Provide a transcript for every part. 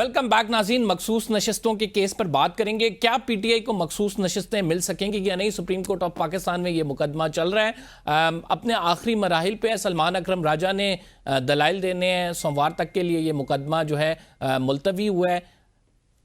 Welcome back ناظرین. مخصوص نشستوں کے کیس پر بات کریں گے. کیا پی ٹی آئی کو مخصوص نشستیں مل سکیں گی یا نہیں؟ سپریم کورٹ آف پاکستان میں یہ مقدمہ چل رہا ہے, اپنے آخری مراحل پہ. سلمان اکرم راجہ نے دلائل دینے ہیں, سوموار تک کے لیے یہ مقدمہ جو ہے ملتوی ہوا ہے.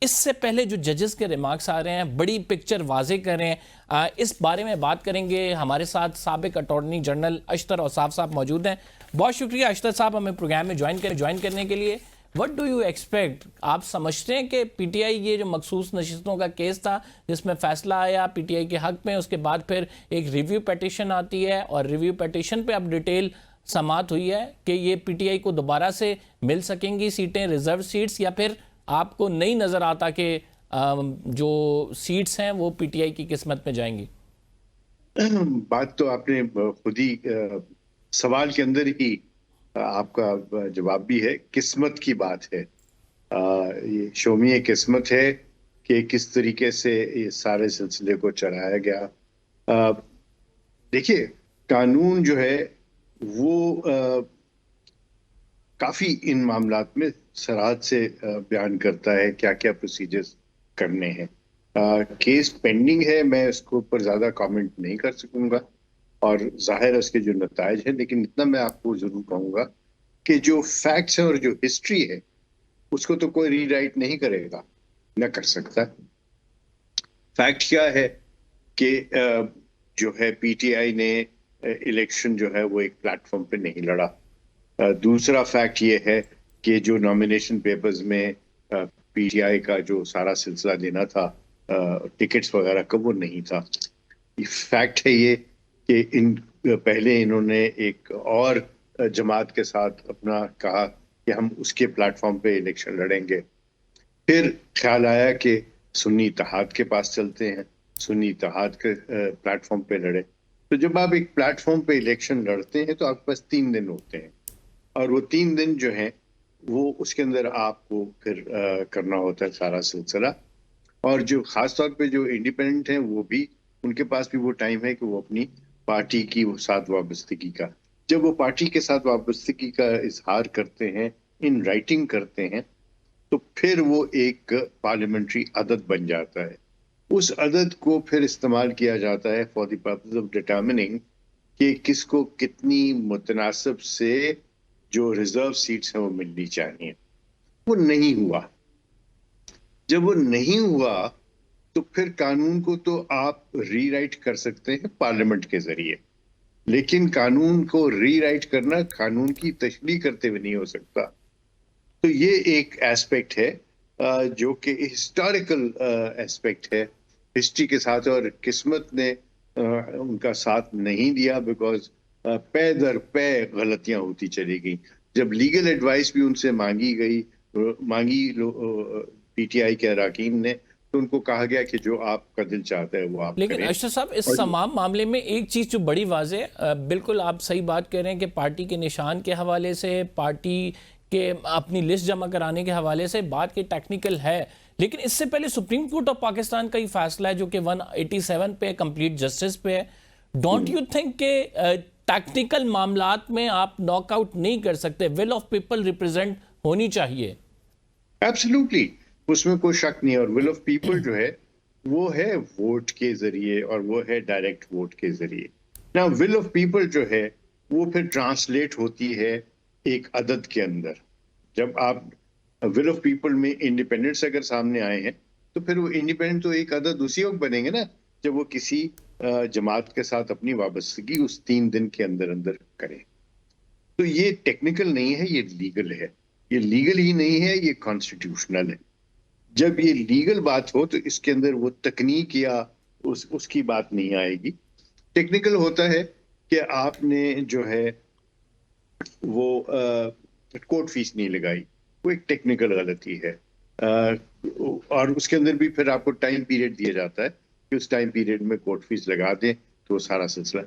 اس سے پہلے جو ججز کے ریمارکس آ رہے ہیں بڑی پکچر واضح کر رہے ہیں. اس بارے میں بات کریں گے. ہمارے ساتھ سابق اٹارنی جنرل اشتر اوصاف صاحب موجود ہیں. بہت شکریہ اشتر صاحب ہمیں پروگرام میں جوائن کرنے کے لیے. What do you expect? آپ سمجھتے ہیں کہ پی ٹی آئی یہ جو مخصوص نشستوں کا کیس تھا جس میں فیصلہ آیا پی ٹی آئی کے حق میں, اس کے بعد پھر ایک ریویو پیٹیشن آتی ہے اور ریویو پیٹیشن پہ اب ڈیٹیل سماعت ہوئی ہے کہ یہ پی ٹی آئی کو دوبارہ سے مل سکیں گی سیٹیں, ریزرو سیٹس, یا پھر آپ کو نہیں نظر آتا کہ جو سیٹس ہیں وہ پی ٹی آئی کی قسمت میں جائیں گی؟ بات تو آپ نے خود ہی سوال کے اندر ہی آپ کا جواب بھی ہے. قسمت کی بات ہے, یہ شومی قسمت ہے کہ کس طریقے سے یہ سارے سلسلے کو چلایا گیا. دیکھیے, قانون جو ہے وہ کافی ان معاملات میں صراحت سے بیان کرتا ہے کیا کیا پروسیجرز کرنے ہیں. کیس پینڈنگ ہے, میں اس کو اوپر زیادہ کامنٹ نہیں کر سکوں گا اور ظاہر اس کے جو نتائج ہیں, لیکن اتنا میں آپ کو ضرور کہوں گا کہ جو فیکٹس ہیں اور جو ہسٹری ہے اس کو تو کوئی ری رائٹ نہیں کرے گا, نہ کر سکتا. فیکٹ کیا ہے کہ جو ہے پی ٹی آئی نے الیکشن جو ہے وہ ایک پلیٹ فارم پہ نہیں لڑا. دوسرا فیکٹ یہ ہے کہ جو نامینیشن پیپرز میں پی ٹی آئی کا جو سارا سلسلہ دینا تھا ٹکٹس وغیرہ کا, وہ نہیں تھا. فیکٹ ہے یہ کہ پہلے انہوں نے ایک اور جماعت کے ساتھ اپنا کہا کہ ہم اس کے پلیٹ فارم پہ الیکشن لڑیں گے. پھر خیال آیا کہ سنی اتحاد کے پاس چلتے ہیں, سنی اتحاد کے پلیٹ فارم پہ لڑے. تو جب آپ ایک پلیٹ فارم پہ الیکشن لڑتے ہیں تو آپ کے پاس 3 دن ہوتے ہیں, اور وہ 3 دن جو ہیں وہ اس کے اندر آپ کو پھر کرنا ہوتا ہے سارا سلسلہ. اور جو خاص طور پہ جو انڈیپینڈنٹ ہیں وہ بھی, ان کے پاس بھی وہ ٹائم ہے کہ وہ اپنی پارٹی کی ساتھ وابستگی کا, جب وہ پارٹی کے ساتھ وابستگی کا اظہار کرتے ہیں, ان رائٹنگ کرتے ہیں, تو پھر وہ ایک پارلیمنٹری عدد بن جاتا ہے. اس عدد کو پھر استعمال کیا جاتا ہے فار دی پرپز آف ڈٹرمننگ کہ کس کو کتنی متناسب سے جو ریزرو سیٹس ہیں وہ ملنی چاہیے. وہ نہیں ہوا. جب وہ نہیں ہوا تو پھر قانون کو تو آپ ری رائٹ کر سکتے ہیں پارلیمنٹ کے ذریعے, لیکن قانون کو ری رائٹ کرنا قانون کی تشریح کرتے ہوئے نہیں ہو سکتا. تو یہ ایک ایسپیکٹ ہے جو کہ ہسٹوریکل ایسپیکٹ ہے ہسٹری کے ساتھ, اور قسمت نے ان کا ساتھ نہیں دیا بیکاز پے در پے غلطیاں ہوتی چلی گئیں. جب لیگل ایڈوائس بھی ان سے مانگی پی ٹی آئی کے اراکین نے, تو ان کو کہا گیا کہ جو آپ کا دل چاہتا ہے وہ آپ کریں. لیکن اشرف صاحب, اس تمام معاملے میں ایک چیز جو بڑی واضح ہے, بالکل آپ صحیح بات کہہ رہے ہیں کہ پارٹی کے نشان کے حوالے سے, پارٹی کے اپنی لسٹ جمع کرانے کے حوالے سے بات کی ٹیکنیکل ہے, لیکن اس سے پہلے سپریم کورٹ آف پاکستان کا ہی فیصلہ ہے جو کہ 187 پہ کمپلیٹ جسٹس پہ ہے. ڈونٹ یو تھنک کہ ٹیکنیکل معاملات میں آپ ناک آؤٹ نہیں کر سکتے؟ ول آف پیپل ریپرزینٹ ہونی چاہیے. ایبسلیوٹلی, اس میں کوئی شک نہیں. اور ول آف پیپل جو ہے وہ ہے ووٹ کے ذریعے, اور وہ ہے ڈائریکٹ ووٹ کے ذریعے. نا ول آف پیپل جو ہے وہ پھر ٹرانسلیٹ ہوتی ہے ایک عدد کے اندر. جب آپ ول آف پیپل میں انڈیپینڈنٹس اگر سامنے آئے ہیں تو پھر وہ انڈیپینڈنٹ تو ایک عدد اسی وقت بنیں گے نا جب وہ کسی جماعت کے ساتھ اپنی وابستگی اس 3 دن کے اندر کریں. تو یہ ٹیکنیکل نہیں ہے, یہ لیگل ہے. یہ لیگل ہی نہیں ہے, یہ کانسٹیٹیوشنل ہے. جب یہ لیگل بات ہو تو اس کے اندر وہ تکنیک یا اس کی بات نہیں آئے گی. ٹیکنیکل ہوتا ہے کہ آپ نے جو ہے وہ کورٹ فیس نہیں لگائی, وہ ایک ٹیکنیکل غلطی ہے. اور اس کے اندر بھی پھر آپ کو ٹائم پیریڈ دیا جاتا ہے کہ اس ٹائم پیریڈ میں کورٹ فیس لگا دیں, تو سارا سلسلہ.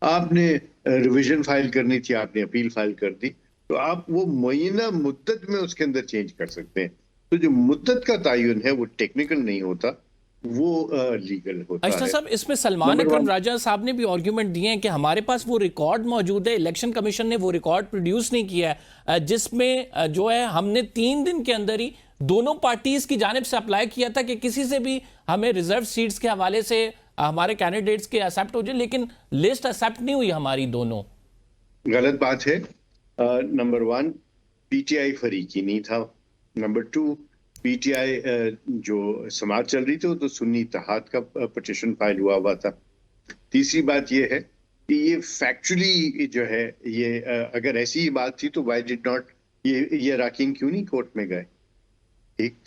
آپ نے ریویژن فائل کرنی تھی, آپ نے اپیل فائل کر دی, تو آپ وہ معینہ مدت میں اس کے اندر چینج کر سکتے ہیں. تو جو مدت کا تعین ہے وہ ٹیکنیکل نہیں ہوتا, وہ لیگل ہوتا ہے. اشرف صاحب, اس میں سلمان اکرم راجہ صاحب نے بھی آرگیومنٹ دیے ہیں کہ ہمارے پاس وہ ریکارڈ موجود ہے, الیکشن کمیشن نے وہ ریکارڈ پروڈیوس نہیں کیا ہے, جس میں جو ہے ہم نے 3 دن کے اندر ہی دونوں پارٹیز کی جانب سے اپلائی کیا تھا کہ کسی سے بھی ہمیں ریزرو سیٹس کے حوالے سے ہمارے کینڈیڈیٹس کے ایکسیپٹ ہو جائے، لیکن لسٹ ایکسیپٹ نہیں ہوئی ہماری دونوں. غلط بات ہے. نمبر 1 پی ٹی آئی فریقی نہیں تھا. نمبر 2 پی ٹی آئی جو سماعت چل رہی تھی وہ تو سنی اتحاد کا پٹیشن فائل ہوا تھا. تیسری بات یہ ہے کہ یہ فیکچولی جو ہے یہ اگر ایسی ہی بات تھی تو وائی ڈڈ ناٹ یہ راکین کیوں نہیں کورٹ میں گئے؟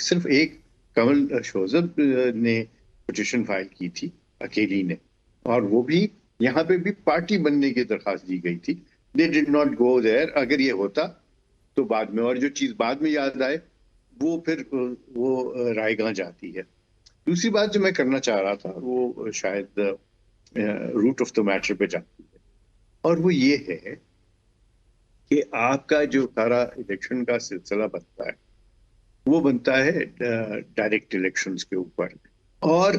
صرف ایک کمل شوذب نے پٹیشن فائل کی تھی اکیلی نے، اور وہ بھی یہاں پہ بھی پارٹی بننے کی درخواست دی گئی تھی. They did not go there. اگر یہ ہوتا تو بعد میں، اور جو چیز بعد میں یاد آئے وہ پھر وہ رائے گاہ جاتی ہے. دوسری بات جو میں کرنا چاہ رہا تھا وہ شاید روٹ آف دا میٹر پہ جاتی ہے، اور وہ یہ ہے کہ آپ کا جو سارا الیکشن کا سلسلہ بنتا ہے وہ بنتا ہے ڈائریکٹ الیکشنز کے اوپر، اور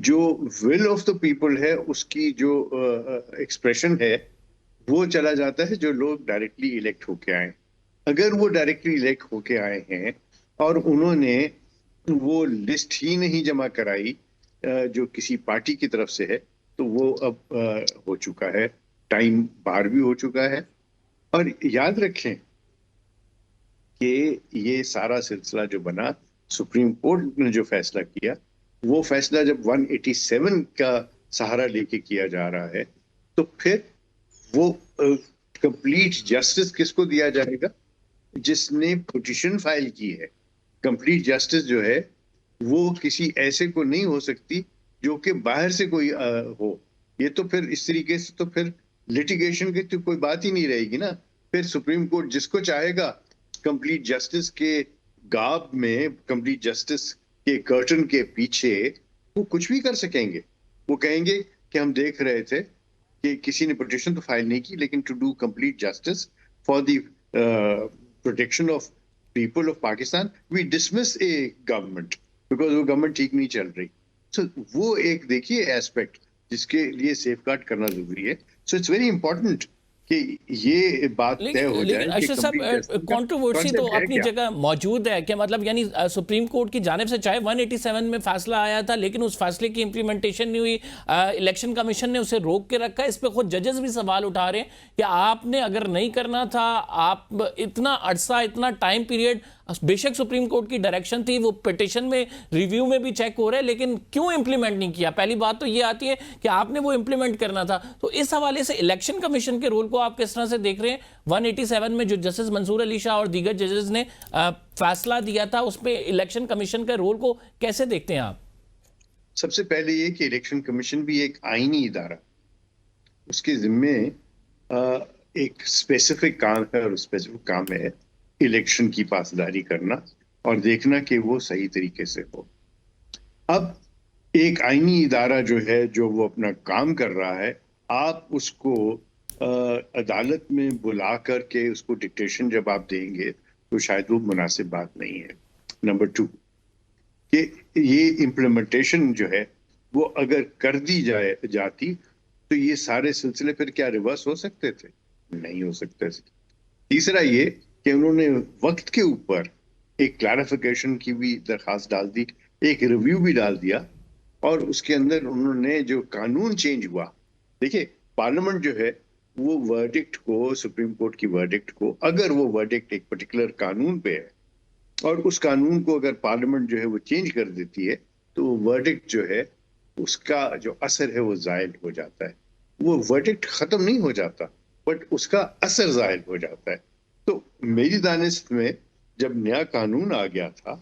جو ول آف دا پیپل ہے اس کی جو ایکسپریشن ہے وہ چلا جاتا ہے جو لوگ ڈائریکٹلی الیکٹ ہو کے آئے. اگر وہ ڈائریکٹلی الیکٹ ہو کے آئے ہیں اور انہوں نے وہ لسٹ ہی نہیں جمع کرائی جو کسی پارٹی کی طرف سے ہے، تو وہ اب ہو چکا ہے، ٹائم باہر بھی ہو چکا ہے. اور یاد رکھیں کہ یہ سارا سلسلہ جو بنا، سپریم کورٹ نے جو فیصلہ کیا، وہ فیصلہ جب 187 کا سہارا لے کے کیا جا رہا ہے تو پھر وہ کمپلیٹ جسٹس کس کو دیا جائے گا؟ جس نے پٹیشن فائل کی ہے. کمپلیٹ جسٹس جو ہے وہ کسی ایسے کو نہیں ہو سکتی جو کہ باہر سے کوئی ہو. یہ تو پھر اس طریقے سے تو پھر لٹیگیشن کی تو کوئی بات ہی نہیں رہے گی نا. پھر سپریم کورٹ جس کو چاہے گا کمپلیٹ جسٹس کے گاب میں، کمپلیٹ جسٹس کے کرٹن کے پیچھے وہ کچھ بھی کر سکیں گے. وہ کہیں گے کہ ہم دیکھ رہے تھے کہ کسی نے پٹیشن تو فائل نہیں کی، لیکن to do complete justice for the protection of people of Pakistan we dismiss a government because وہ گورنمنٹ ٹھیک نہیں چل رہی. سو وہ ایک دیکھیے ایسپیکٹ جس کے لیے سیف گارڈ کرنا ضروری ہے. سو اٹس ویری امپورٹنٹ کہ یہ بات طے ہو جائے. لیکن اشرف صاحب کنٹروورسی تو اپنی جگہ موجود ہے کہ مطلب یعنی سپریم کورٹ کی جانب سے چاہے 187 میں فیصلہ آیا تھا لیکن اس فیصلے کی امپلیمنٹیشن نہیں ہوئی، الیکشن کمیشن نے اسے روک کے رکھا ہے. اس پہ خود ججز بھی سوال اٹھا رہے ہیں کہ آپ نے اگر نہیں کرنا تھا، آپ اتنا عرصہ، اتنا ٹائم پیریڈ، بے شک سپریم کورٹ کی ڈائریکشن تھی، وہ پٹیشن میں ریویو میں بھی چیک ہو رہا ہے، لیکن کیوں امپلیمنٹ نہیں کیا؟ پہلی بات تو یہ آتی ہے کہ آپ نے وہ امپلیمنٹ کرنا تھا. تو اس حوالے سے الیکشن کمیشن کے رول کو آپ کس طرح سے دیکھ رہے ہیں؟ 187 میں جو جسٹس منصور علی شاہ اور دیگر ججز نے فیصلہ دیا تھا اس پہ الیکشن کمیشن کے رول کو کیسے دیکھتے ہیں آپ؟ سب سے پہلے یہ کہ الیکشن کمیشن بھی ایک آئینی ادارہ، اس کے ذمے ایک اسپیسیفک کام ہے، اور اسپیسیفک کام ہے الیکشن کی پاسداری کرنا اور دیکھنا کہ وہ صحیح طریقے سے ہو. اب ایک آئینی ادارہ جو ہے جو وہ اپنا کام کر رہا ہے، آپ اس کو عدالت میں بلا کر کے اس کو ڈکٹیشن جب آپ دیں گے تو شاید وہ مناسب بات نہیں ہے. نمبر 2 کہ یہ امپلیمنٹیشن جو ہے وہ اگر کر دی جاتی تو یہ سارے سلسلے پھر کیا ریورس ہو سکتے تھے؟ نہیں ہو سکتے تھے. تیسرا یہ کہ انہوں نے وقت کے اوپر ایک کلیریفیکیشن کی بھی درخواست ڈال دی، ایک ریویو بھی ڈال دیا، اور اس کے اندر انہوں نے جو قانون چینج ہوا. دیکھیں پارلیمنٹ جو ہے وہ ورڈکٹ کو، سپریم کورٹ کی ورڈکٹ کو، اگر وہ ورڈکٹ ایک پرٹیکولر قانون پہ ہے اور اس قانون کو اگر پارلیمنٹ جو ہے وہ چینج کر دیتی ہے تو وہ ورڈکٹ جو ہے اس کا جو اثر ہے وہ زائل ہو جاتا ہے. وہ ورڈکٹ ختم نہیں ہو جاتا بٹ اس کا اثر زائل ہو جاتا ہے. تو میری دانست میں جب نیا قانون آ گیا تھا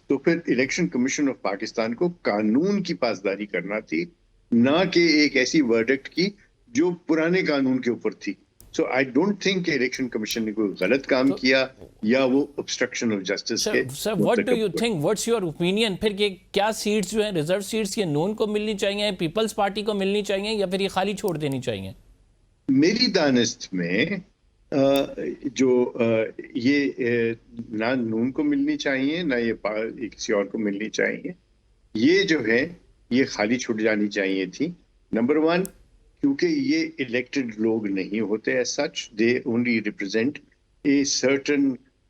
تو پھر الیکشن کمیشن آف پاکستان کو قانون کی پاسداری کرنا تھی، نہ کہ ایک ایسی ورڈکٹ کی جو پرانے قانون کے اوپر تھی. سو آئی ڈونٹ تھنک کہ الیکشن کمیشن نے کوئی غلط کام کیا یا وہ obstruction of justice کے. سر what do you think, what's your opinion پھر کہ کیا سیٹس جو ہیں ریزرو سیٹس یہ نون کو ملنی چاہیے، پیپلز پارٹی کو ملنی چاہیے، یا پھر یہ خالی چھوڑ دینی چاہیے؟ میری دانست میں جو یہ نہ نون کو ملنی چاہیے نہ یہ کسی اور کو ملنی چاہیے، یہ جو ہے یہ خالی چھوٹ جانی چاہیے تھی. نمبر 1 کیونکہ یہ الیکٹڈ لوگ نہیں ہوتے as such, they only represent a certain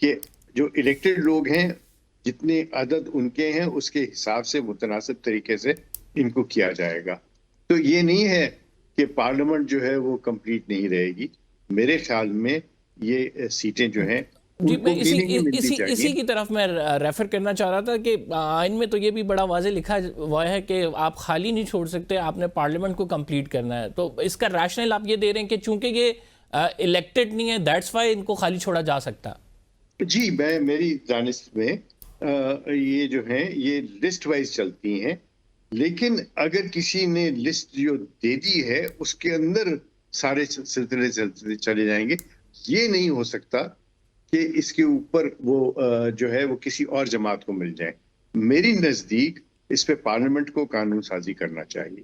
کہ جو الیکٹڈ لوگ ہیں جتنے عدد ان کے ہیں اس کے حساب سے متناسب طریقے سے ان کو کیا جائے گا. تو یہ نہیں ہے کہ پارلیمنٹ جو ہے وہ کمپلیٹ نہیں رہے گی. میرے خیال میں یہ سیٹیں جو ہیں جی میں اسی کی طرف میں ریفر کرنا چاہ رہا تھا کہ آئین میں تو یہ بھی بڑا واضح لکھا ہوا ہے کہ آپ خالی نہیں چھوڑ سکتے, آپ نے پارلیمنٹ کو کمپلیٹ کرنا ہے. تو اس کا ریشنل آپ یہ دے رہے ہیں کہ چونکہ یہ الیکٹڈ نہیں ہے دیٹس وائی ان کو خالی چھوڑا جا سکتا. جی میری دانست میں یہ جو ہیں یہ لسٹ وائز چلتی ہیں, لیکن اگر کسی نے لسٹ جو دے دی ہے اس کے اندر سارے سلسلے چلے جائیں گے. یہ نہیں ہو سکتا کہ اس کے اوپر وہ جو ہے وہ کسی اور جماعت کو مل جائے. میری نزدیک اس پہ پارلیمنٹ کو قانون سازی کرنا چاہیے.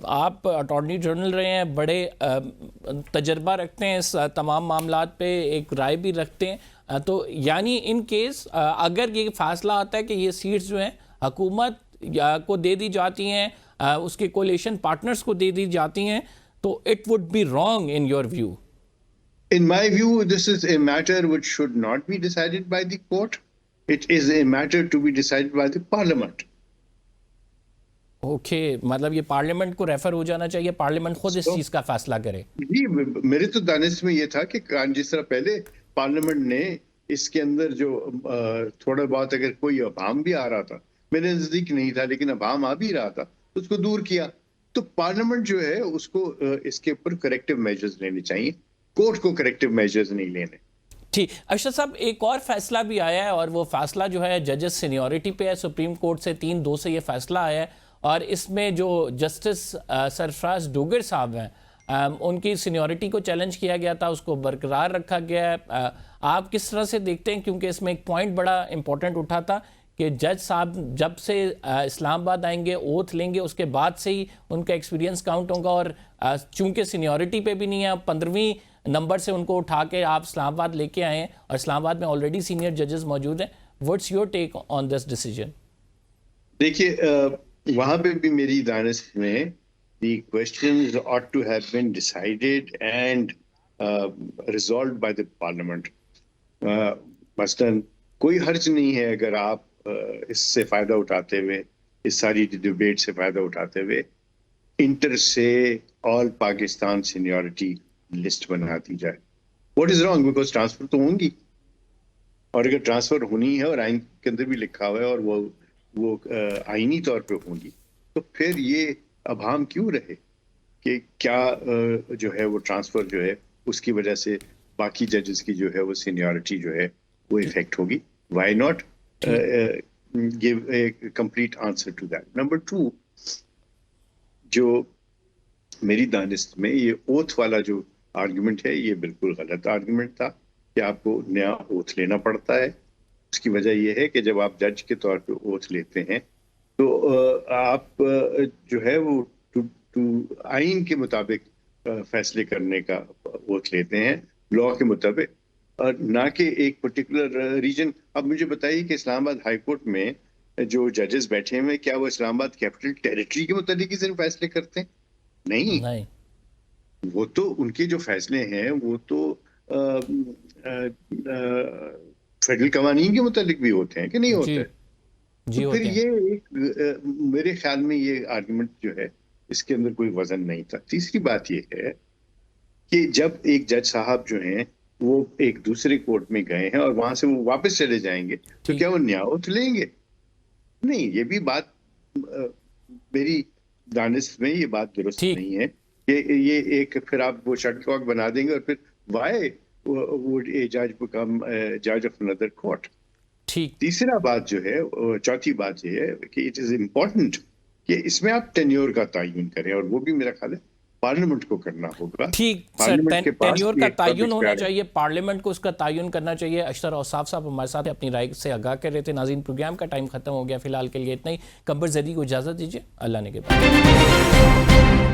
آپ اٹارنی جنرل رہے ہیں, بڑے تجربہ رکھتے ہیں اس تمام معاملات پہ, ایک رائے بھی رکھتے ہیں. تو یعنی ان کیس اگر یہ فیصلہ آتا ہے کہ یہ سیٹس جو ہیں حکومت کو دے دی جاتی ہیں, اس کے کولیشن پارٹنرز کو دے دی جاتی ہیں, تو it would be wrong in your view. In my view, this is a matter which should not be decided by the court. It is a matter to be decided by the parliament. Okay, مطلب یہ parliament کو refer ہو جانا چاہیے, parliament خود اس چیز کا فیصلہ کرے. جی میرے تو دانش میں یہ تھا کہ جس طرح پہلے پارلیمنٹ نے اس کے اندر جو تھوڑا بہت اگر کوئی ابہام بھی آ رہا تھا, میرے نزدیک نہیں تھا لیکن ابہام آ بھی رہا تھا, اس کو دور کیا. تو پارلیمنٹ جو ہے اس کو اس کے اوپر کریکٹیو میجرز لینے چاہیے, کورٹ کو کریکٹیو میجرز نہیں لینے. ٹھیک. اشرف صاحب ایک اور فیصلہ بھی آیا ہے اور وہ فیصلہ جو ہے ججز سینیورٹی پہ ہے. سپریم کورٹ سے 3-2 سے یہ فیصلہ آیا ہے اور اس میں جو جسٹس سرفراز ڈوگر صاحب ہیں ان کی سینیورٹی کو چیلنج کیا گیا تھا, اس کو برقرار رکھا گیا ہے. آپ کس طرح سے دیکھتے ہیں, کیونکہ اس میں ایک پوائنٹ بڑا امپورٹنٹ اٹھا تھا کہ جج صاحب جب سے اسلام آباد آئیں گے اوتھ لیں گے اس کے بعد سے ہی ان کا ایکسپیرینس کاؤنٹ ہوگا, اور چونکہ سینیورٹی پہ بھی نہیں ہے 15ویں نمبر سے ان کو اٹھا کے آپ اسلام آباد لے کے آئے ہیں اور اسلام آباد میں آلریڈی سینئر ججز موجود ہیں. What's your take on this decision? دیکھیے وہاں پہ بھی میری دانست میں the questions ought to have been decided and resolved by the parliament. مثلاً کوئی حرج نہیں ہے اگر آپ اس سے فائدہ اٹھاتے ہوئے, اس ساری ڈیبیٹ سے فائدہ اٹھاتے ہوئے انٹر سے آل پاکستان سینیورٹی لسٹ بنا دی جائے. What is wrong, because transfer تو ہوں گی, اور اگر ٹرانسفر ہونی ہے اور آئین کے اندر بھی لکھا ہوا ہے اور وہ آئینی طور پہ ہوں گی, تو پھر یہ ابہام کیوں رہے کہ کیا جو ہے وہ ٹرانسفر جو ہے اس کی وجہ سے باقی ججز کی جو ہے وہ سینیورٹی جو ہے وہ افیکٹ ہوگی. Why not give a complete answer to that. Number 2, جو میری دانست میں یہ اوتھ والا جو آرگومنٹ ہے یہ بالکل غلط آرگومنٹ تھا کہ آپ کو نیا اوتھ لینا پڑتا ہے. اس کی وجہ یہ ہے کہ جب آپ جج کے طور پہ اوتھ لیتے ہیں تو آپ جو ہے وہ آئین کے مطابق فیصلے کرنے کا اوتھ لیتے ہیں, لا کے مطابق, اور نہ کہ ایک پرٹیکولر ریجن. اب مجھے بتائیے کہ اسلام آباد ہائی کورٹ میں جو ججز بیٹھے ہوئے کیا وہ اسلام آباد کیپٹل ٹیریٹری کے متعلق ہی صرف فیصلے کرتے ہیں؟ نہیں, وہ تو ان کے جو فیصلے ہیں وہ تو فیڈرل قوانین کے متعلق بھی ہوتے ہیں کہ نہیں ہوتے؟ تو پھر یہ ایک میرے خیال میں یہ آرگومنٹ جو ہے اس کے اندر کوئی وزن نہیں تھا. تیسری بات یہ ہے کہ جب ایک جج صاحب جو ہیں وہ ایک دوسرے کورٹ میں گئے ہیں اور وہاں سے وہ واپس چلے جائیں گے تو کیا وہ نیا اوتھ لیں گے؟ نہیں, یہ بھی بات میری دانست میں یہ بات درست نہیں ہے کہ یہ ایک پھر آپ وہ شٹل کاک بنا دیں گے اور پھر Y would a judge become a judge of another court. تیسرا بات جو ہے, چوتھی بات یہ ہے کہ اٹ از امپورٹنٹ کہ اس میں آپ ٹینیور کا تعین کریں, اور وہ بھی میرا خیال ہے پارلیمنٹ کو کرنا ہوگا. ٹھیک سر, ٹینیور کا تعین ہونا چاہیے, پارلیمنٹ کو اس کا تعین کرنا چاہیے. اشرف اوصاف صاحب ہمارے ساتھ اپنی رائے سے آگاہ کر رہے تھے. ناظرین پروگرام کا ٹائم ختم ہو گیا, فی الحال کے لیے اتنا ہی. قمر زیدی کو اجازت دیجیے, اللہ نے کے بعد.